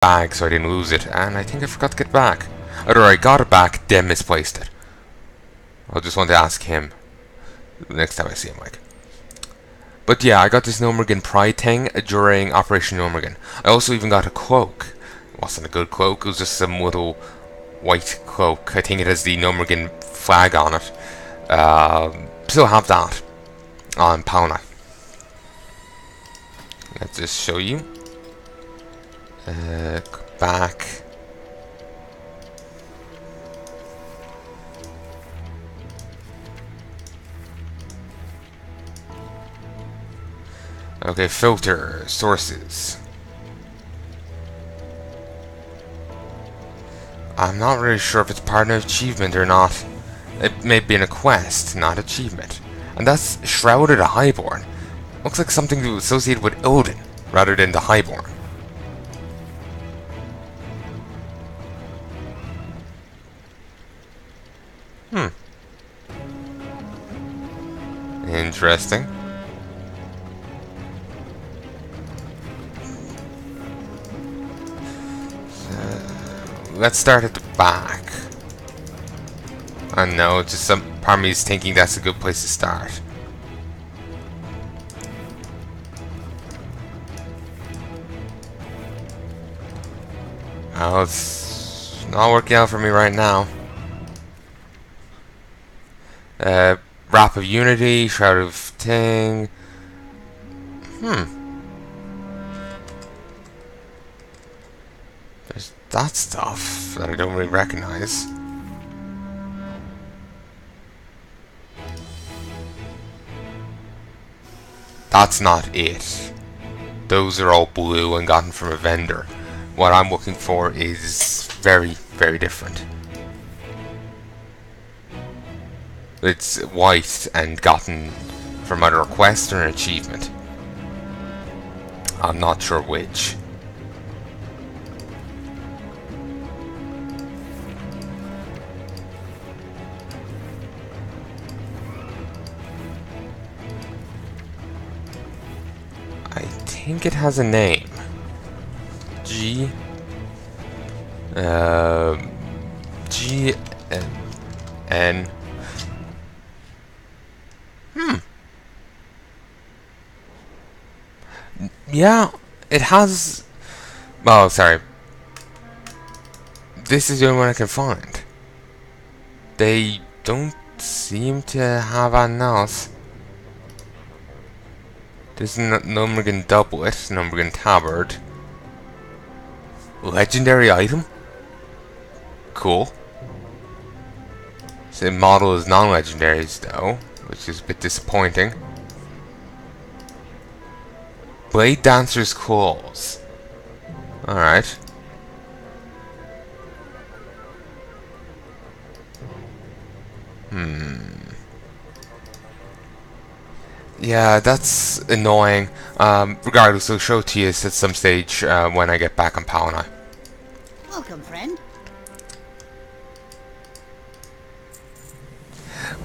bag so I didn't lose it, and I think I forgot to get it back. Either I got it back, then misplaced it. I'll just want to ask him next time I see him, like. But yeah, I got this Nomergan pride thing during Operation Nomergan. I also even got a cloak. It wasn't a good cloak, it was just some little white cloak. I think it has the Nomergan flag on it. Still have that on Palnai. Let's just show you. Back. Okay, filter, sources. I'm not really sure if it's part of an achievement or not. It may be in a quest, not achievement. And that's Shrouded a Highborn. Looks like something associated with Odin, rather than the Highborn. Interesting. Let's start at the back. I know, just some part of me is thinking that's a good place to start. Oh, it's not working out for me right now. Wrap of Unity, Shroud of Thing. There's that stuff that I don't really recognize. That's not it. Those are all blue and gotten from a vendor. What I'm looking for is very, very different. It's white and gotten from either a quest or an achievement. I'm not sure which. I think it has a name. G N. Yeah, it has. Oh, sorry. This is the only one I can find. They don't seem to have anything else. There's Nomergan Doublet, Nomergan Tabard. Legendary item? Cool. The model is non-legendaries though, which is a bit disappointing. Blade Dancer's Claws. Alright. Yeah, that's annoying. Regardless, I'll show it to you at some stage when I get back on Palnai. Welcome, friend.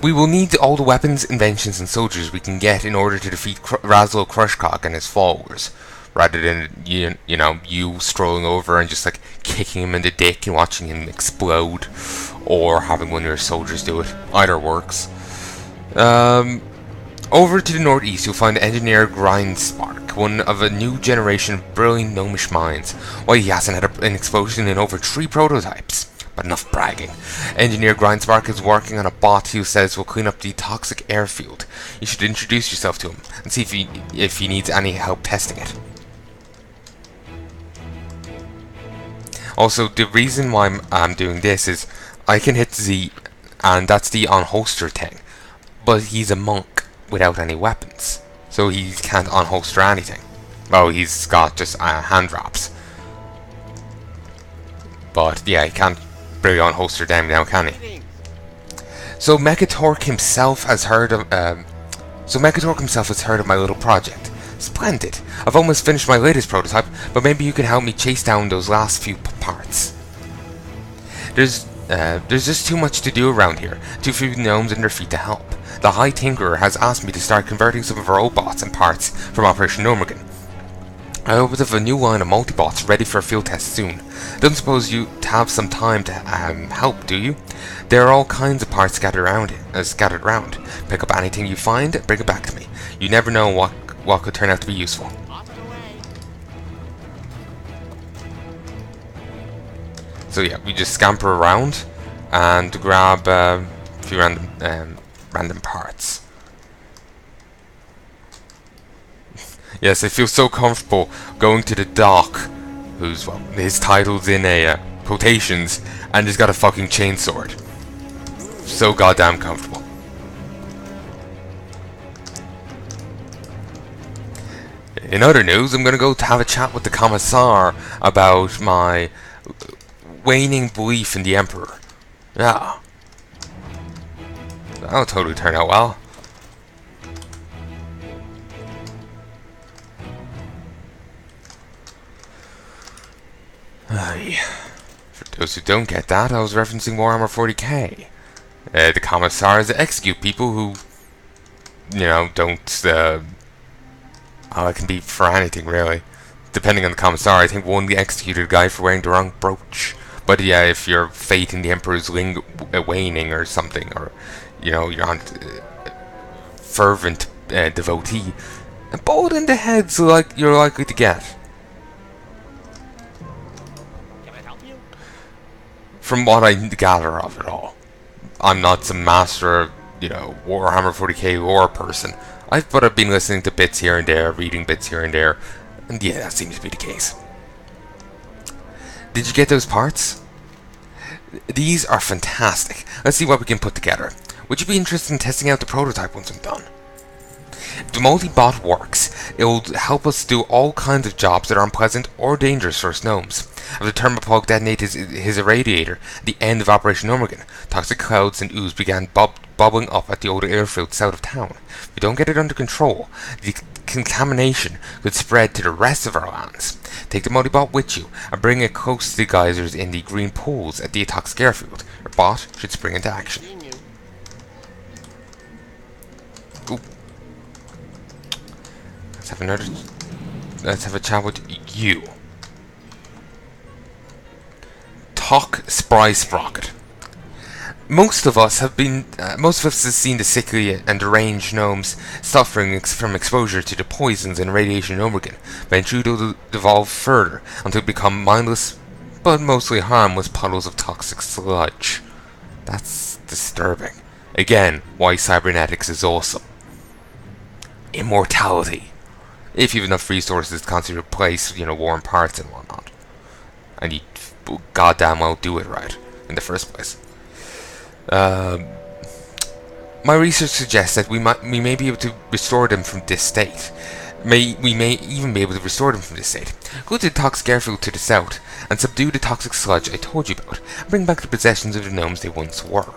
We will need all the weapons, inventions, and soldiers we can get in order to defeat Razlo Crushcock and his followers, rather than you strolling over and just like kicking him in the dick and watching him explode, or having one of your soldiers do it. Either works. Over to the northeast, you'll find Engineer Grindspark, one of a new generation of brilliant gnomish minds. Why, he hasn't had an explosion in over 3 prototypes. But enough bragging. Engineer Grindspark is working on a bot who says will clean up the toxic airfield. You should introduce yourself to him and see if he needs any help testing it. Also, the reason why I'm doing this is I can hit Z, and that's the unholster thing. But he's a monk without any weapons, so he can't unholster anything. Well, he's got just hand wraps. But yeah, he can't really unholster them now, can he? So Mechatork himself has heard of my little project. Splendid. I've almost finished my latest prototype, but maybe you can help me chase down those last few parts. There's just too much to do around here. Too few gnomes and their feet to help. The High Tinkerer has asked me to start converting some of our robots and parts from Operation Nomergan. I hope to have a new line of multi-bots ready for a field test soon. Don't suppose you have some time to help, do you? There are all kinds of parts scattered around. Pick up anything you find and bring it back to me. You never know what could turn out to be useful. So yeah, we just scamper around and grab a few random parts. Yes, I feel so comfortable going to the doc, who's, well, his title's in quotations, and he's got a fucking chainsword. So goddamn comfortable. In other news, I'm gonna go to have a chat with the Commissar about my waning belief in the Emperor. Yeah. That'll totally turn out well. For those who don't get that, I was referencing Warhammer 40k. The Commissar is to execute people who, you know, don't, well, it can be for anything, really. Depending on the Commissar, I think one executed a guy for wearing the wrong brooch. But yeah, if your faith in the Emperor's waning or something, or, you know, you're on fervent devotee, a bullet in the head's like you're likely to get. From what I gather of it all. I'm not some master, you know, Warhammer 40k lore person. But I've been listening to bits here and there, reading bits here and there, and yeah, that seems to be the case. Did you get those parts? These are fantastic. Let's see what we can put together. Would you be interested in testing out the prototype once I'm done? If the multi-bot works, it will help us do all kinds of jobs that are unpleasant or dangerous for us gnomes. After the Thermopog detonated his irradiator at the end of Operation Normagan, toxic clouds and ooze began bubbling up at the old airfield south of town. If we don't get it under control, the contamination could spread to the rest of our lands. Take the multi-bot with you and bring it close to the geysers in the green pools at the toxic airfield. Your bot should spring into action. Ooh. Let's have a chat with you. Talk Spry Sprocket. Most of us have seen the sickly and deranged gnomes suffering from exposure to the poisons and radiation in Oregon, but eventually they'll devolve further until they become mindless, but mostly harmless puddles of toxic sludge. That's disturbing. Again, why cybernetics is awesome. Immortality. If you have enough resources to constantly replace, you know, worn parts and whatnot. And you goddamn well do it right in the first place. My research suggests that we may be able to restore them from this state. We may even be able to restore them from this state. Go to the toxic airfield to the south and subdue the toxic sludge I told you about, and bring back the possessions of the gnomes they once were.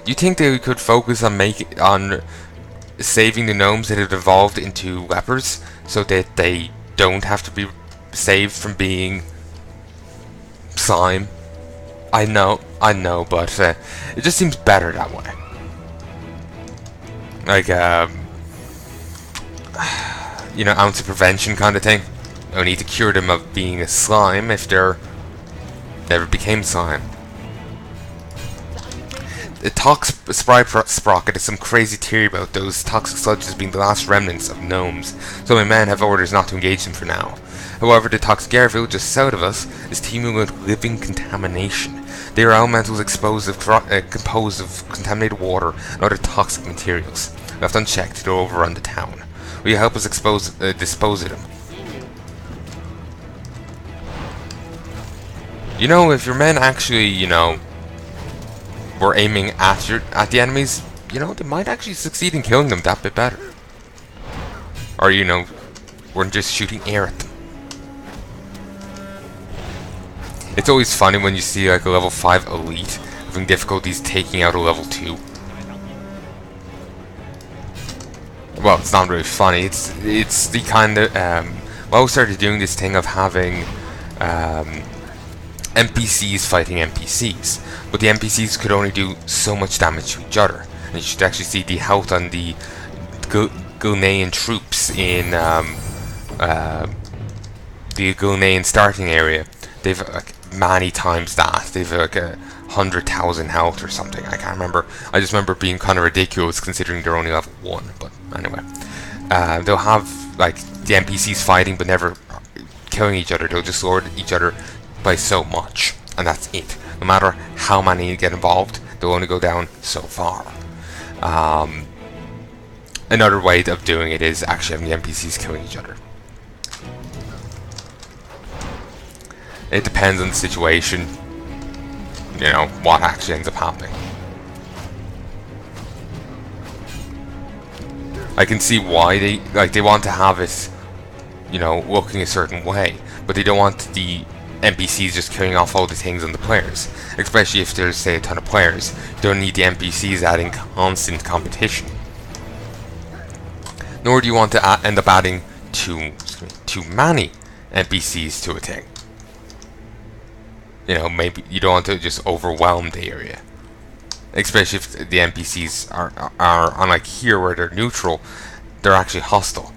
You think they could focus on saving the gnomes that had evolved into lepers, so that they don't have to be saved from being slime? I know, but it just seems better that way. Like, you know, ounce of prevention kind of thing. No need to cure them of being a slime if they're never became slime. The toxic Spry Sprocket has some crazy theory about those toxic sludges being the last remnants of gnomes, so my men have orders not to engage them for now. However, the toxic airfield just south of us is teeming with living contamination. They are elementals composed of contaminated water and other toxic materials. Left unchecked, they'll overrun the town. Will you help us dispose of them? You know, if your men actually, you know, were aiming at the enemies, you know, they might actually succeed in killing them that bit better. Or, you know, weren't just shooting air at them. It's always funny when you see like a level 5 elite having difficulties taking out a level 2. Well, it's not really funny. It's the kind of well, we started doing this thing of having NPCs fighting NPCs, but the NPCs could only do so much damage to each other. And you should actually see the health on the Ghanaian troops in the Gulnane starting area, they've like many times that. They've like 100,000 health or something. I can't remember. I just remember it being kind of ridiculous considering they're only level 1. But anyway, they'll have like the NPCs fighting but never killing each other. They'll just sword each other by so much, and that's it. No matter how many get involved, they'll only go down so far. Another way of doing it is actually having the NPCs killing each other. It depends on the situation, you know, what actually ends up happening. I can see why they want to have it, you know, looking a certain way, but they don't want the NPCs just killing off all the things on the players. Especially if there's, say, a ton of players. You don't need the NPCs adding constant competition. Nor do you want to end up adding too many NPCs to a thing. You know, maybe you don't want to just overwhelm the area. Especially if the NPCs are unlike here where they're neutral, they're actually hostile.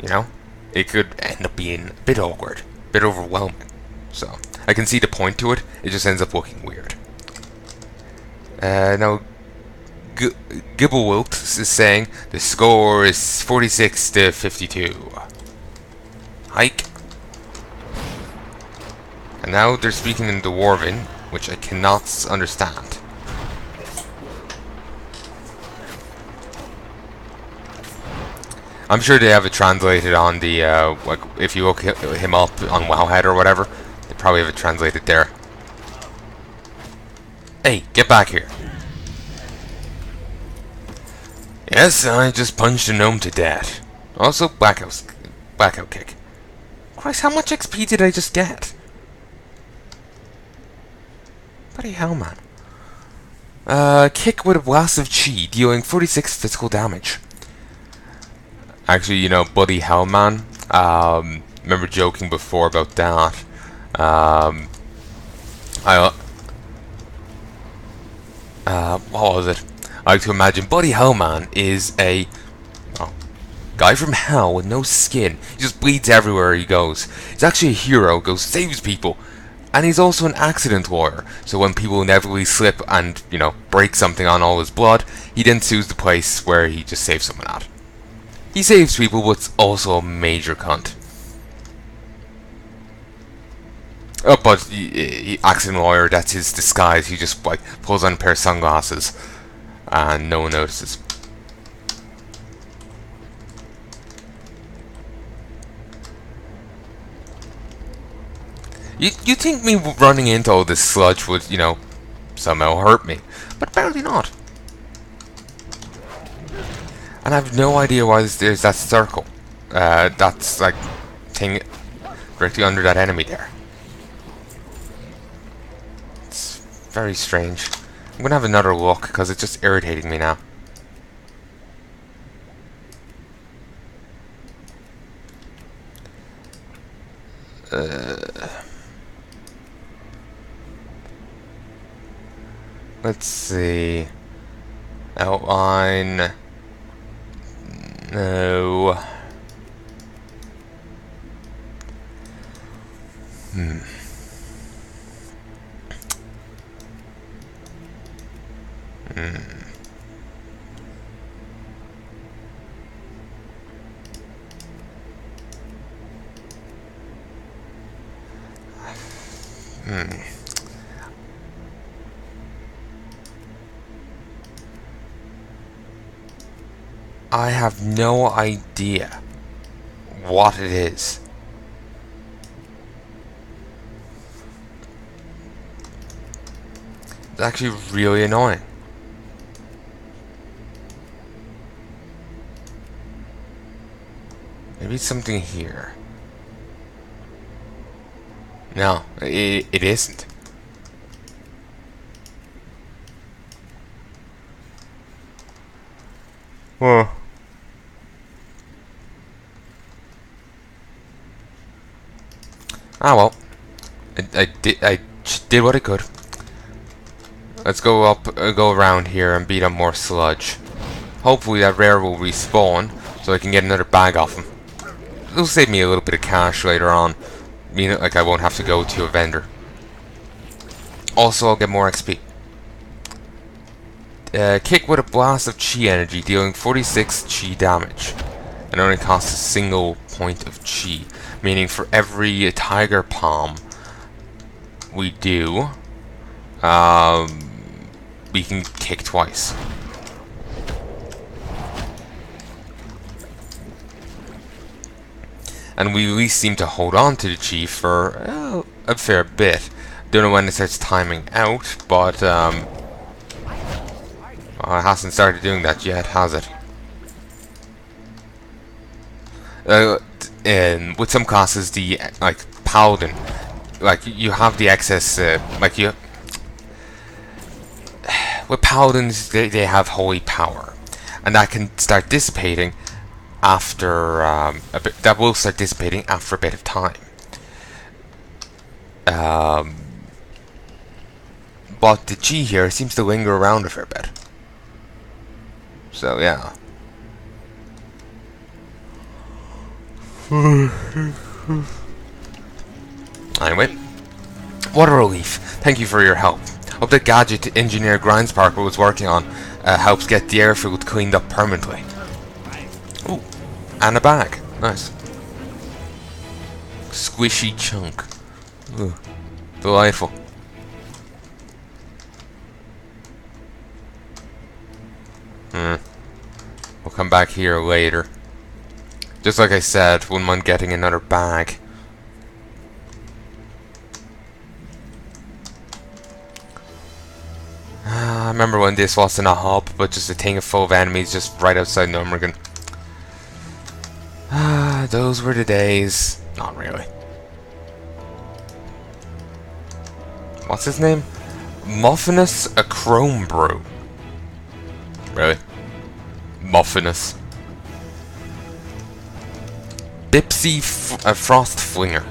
You know? It could end up being a bit awkward, a bit overwhelming. So, I can see the point to it, it just ends up looking weird. Now, Gibblewilt is saying the score is 46 to 52. Hike. And now they're speaking in Dwarven, which I cannot understand. I'm sure they have it translated on the, like, if you look him up on Wowhead or whatever, they probably have it translated there. Hey, get back here. Yes, I just punched a gnome to death. Also, blackout kick. Christ, how much XP did I just get? Bloody hell, man. Kick with a blast of chi, dealing 46 physical damage. Actually, you know, Buddy Hellman, remember joking before about that. What was it? I like to imagine Buddy Hellman is a guy from hell with no skin. He just bleeds everywhere he goes. He's actually a hero, goes saves people. And he's also an accident lawyer. So when people inevitably slip and, you know, break something on all his blood, he then sues the place where he just saved someone at. He saves people, but it's also a major cunt. Oh, but accident lawyer, that's his disguise. He just, like, pulls on a pair of sunglasses and no one notices. You think me running into all this sludge would, you know, somehow hurt me, but apparently not. And I have no idea why there's that circle. That's like thing directly under that enemy there. It's very strange. I'm gonna have another look because it's just irritating me now. Let's see. Outline. No. I have no idea what it is. It's actually really annoying. Maybe it's something here. No, it isn't. Huh. Ah well, I did what I could. Let's go around here and beat up more sludge. Hopefully that rare will respawn, so I can get another bag off him. It'll save me a little bit of cash later on. Like I won't have to go to a vendor. Also, I'll get more XP. Kick with a blast of chi energy, dealing 46 chi damage. And only costs a single point of chi. Meaning for every tiger palm we do, we can kick twice. And we at least seem to hold on to the chi for a fair bit. Don't know when it starts timing out, but well, it hasn't started doing that yet, has it? And with some classes, the like paladin, like you have the excess, like you. With paladins, they have holy power, and that can start dissipating after a bit. That will start dissipating after a bit of time. But the chi here seems to linger around a fair bit. So yeah. Anyway, what a relief. Thank you for your help. Hope the gadget engineer Grinds Parker was working on helps get the airfield cleaned up permanently. Ooh, and a bag. Nice. Squishy chunk. Ooh, delightful. We'll come back here later. Just like I said, wouldn't mind getting another bag. I remember when this wasn't a hub, but just a thing full of enemies just right outside Nurmbergen. Those were the days. Not really. What's his name? Muffinus a Chrome Brew. Really? Muffinus. Bipsy Frost Flinger.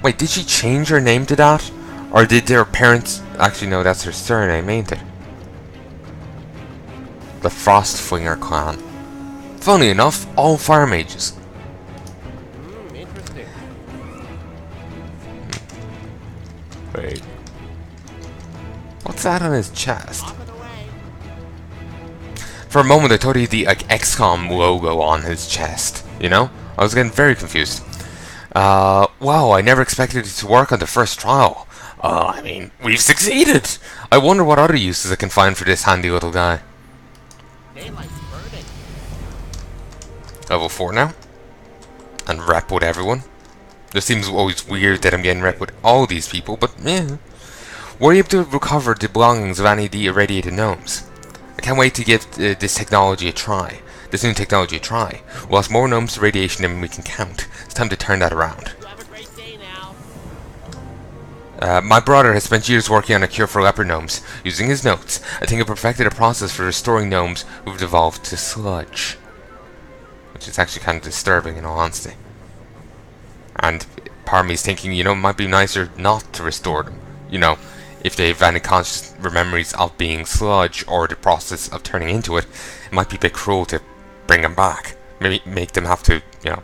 Wait, did she change her name to that? Or did their parents... Actually, no, that's her surname, ain't it? The Frost Flinger clan. Funny enough, all fire mages. Interesting. Wait. What's that on his chest? For a moment I thought he had the like XCOM logo on his chest, you know? I was getting very confused. Wow, I never expected it to work on the first trial. I mean, we've succeeded! I wonder what other uses I can find for this handy little guy. Level 4 now. And rep with everyone. It seems always weird that I'm getting rep with all these people, but yeah. Were you able to recover the belongings of any of the irradiated gnomes? I can't wait to give this technology a try. This new technology a try. We lost more gnomes to radiation than we can count. It's time to turn that around. Have a great day now. My brother has spent years working on a cure for leopard gnomes. Using his notes, I think he perfected a process for restoring gnomes who've devolved to sludge. Which is actually kind of disturbing in all honesty. And part of me is thinking, you know, it might be nicer not to restore them. You know, if they have any conscious memories of being sludge or the process of turning into it, it might be a bit cruel to bring them back. Maybe make them have to, you know,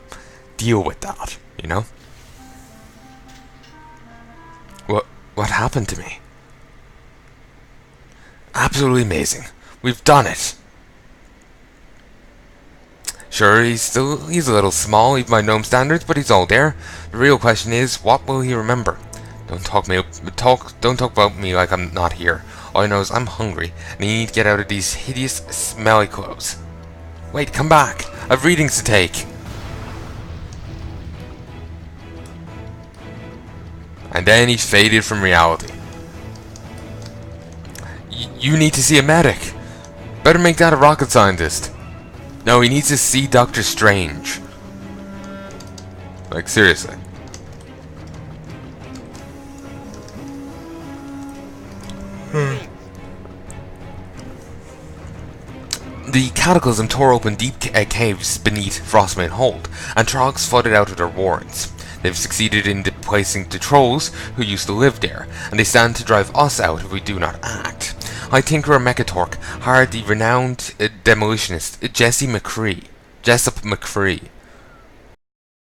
deal with that, you know? What happened to me? Absolutely amazing. We've done it. Sure, he's a little small, even by gnome standards, but he's all there. The real question is, what will he remember? Don't talk about me like I'm not here. All I know is I'm hungry, and I need to get out of these hideous, smelly clothes. Wait, come back! I've readings to take! And then he faded from reality. You need to see a medic! Better make that a rocket scientist. No, he needs to see Doctor Strange. Like, seriously. The cataclysm tore open deep caves beneath Frostmane Hold, and Trogs flooded out of their warrens. They've succeeded in displacing the trolls who used to live there, and they stand to drive us out if we do not act. I think we're Mechatork hired the renowned demolitionist Jessup McCree